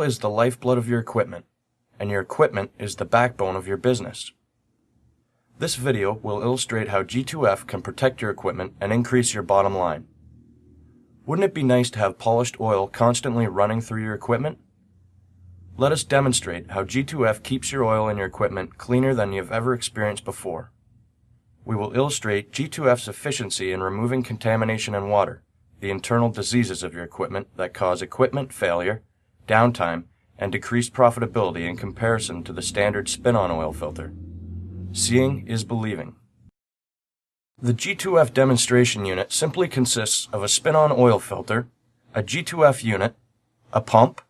is the lifeblood of your equipment, and your equipment is the backbone of your business. This video will illustrate how G2F can protect your equipment and increase your bottom line. Wouldn't it be nice to have polished oil constantly running through your equipment? Let us demonstrate how G2F keeps your oil in your equipment cleaner than you've ever experienced before. We will illustrate G2F's efficiency in removing contamination and water, the internal diseases of your equipment that cause equipment failure, downtime, and decreased profitability in comparison to the standard spin-on oil filter. Seeing is believing. The G2F demonstration unit simply consists of a spin-on oil filter, a G2F unit, a pump,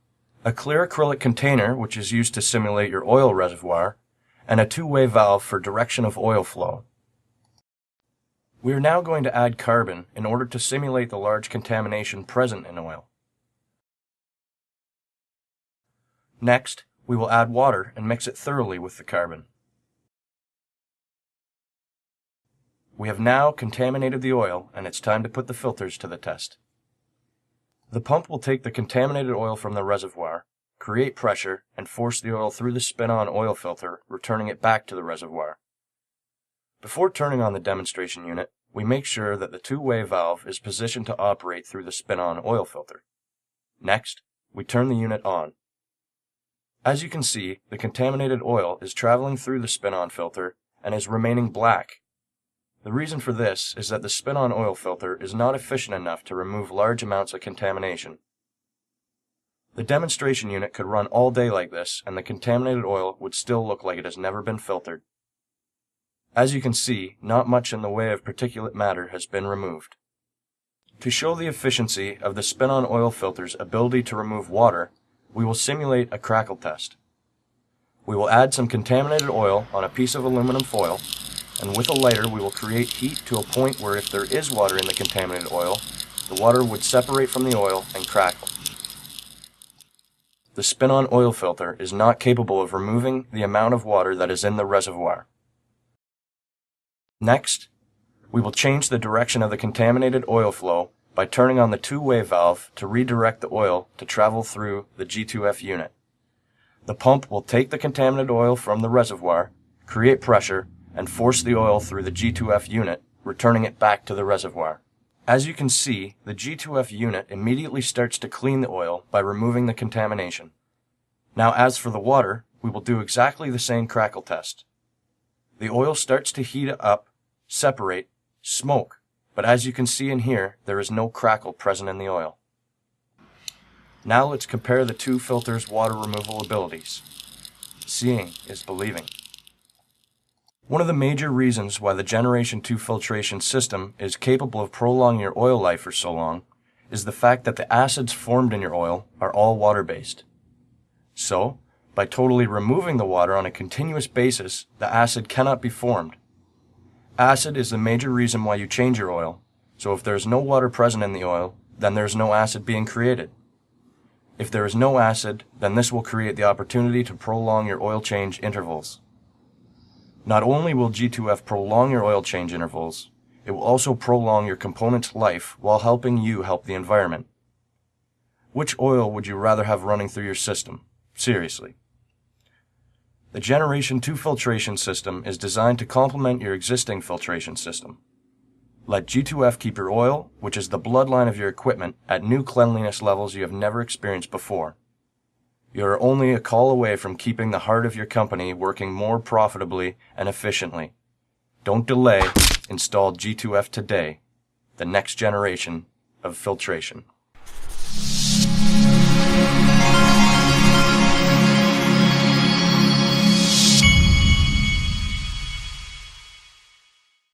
a clear acrylic container which is used to simulate your oil reservoir, and a two-way valve for direction of oil flow. We are now going to add carbon in order to simulate the large contamination present in oil. Next, we will add water and mix it thoroughly with the carbon. We have now contaminated the oil, and it's time to put the filters to the test. The pump will take the contaminated oil from the reservoir, create pressure, and force the oil through the spin-on oil filter, returning it back to the reservoir. Before turning on the demonstration unit, we make sure that the two-way valve is positioned to operate through the spin-on oil filter. Next, we turn the unit on. As you can see, the contaminated oil is traveling through the spin-on filter and is remaining black. The reason for this is that the spin-on oil filter is not efficient enough to remove large amounts of contamination. The demonstration unit could run all day like this, and the contaminated oil would still look like it has never been filtered. As you can see, not much in the way of particulate matter has been removed. To show the efficiency of the spin-on oil filter's ability to remove water, we will simulate a crackle test. We will add some contaminated oil on a piece of aluminum foil, and with a lighter we will create heat to a point where if there is water in the contaminated oil, the water would separate from the oil and crackle. The spin-on oil filter is not capable of removing the amount of water that is in the reservoir. Next, we will change the direction of the contaminated oil flow by turning on the two-way valve to redirect the oil to travel through the G2F unit. The pump will take the contaminated oil from the reservoir, create pressure, and force the oil through the G2F unit, returning it back to the reservoir. As you can see, the G2F unit immediately starts to clean the oil by removing the contamination. Now as for the water, we will do exactly the same crackle test. The oil starts to heat up, separate, smoke, but as you can see in here, there is no crackle present in the oil. Now let's compare the two filters' water removal abilities. Seeing is believing. One of the major reasons why the Generation 2 filtration system is capable of prolonging your oil life for so long is the fact that the acids formed in your oil are all water-based. So, by totally removing the water on a continuous basis, the acid cannot be formed. Acid is the major reason why you change your oil, so if there is no water present in the oil, then there is no acid being created. If there is no acid, then this will create the opportunity to prolong your oil change intervals. Not only will G2F prolong your oil change intervals, it will also prolong your component's life while helping you help the environment. Which oil would you rather have running through your system? Seriously. The Generation 2 filtration system is designed to complement your existing filtration system. Let G2F keep your oil, which is the bloodline of your equipment, at new cleanliness levels you have never experienced before. You are only a call away from keeping the heart of your company working more profitably and efficiently. Don't delay. Install G2F today, the next generation of filtration.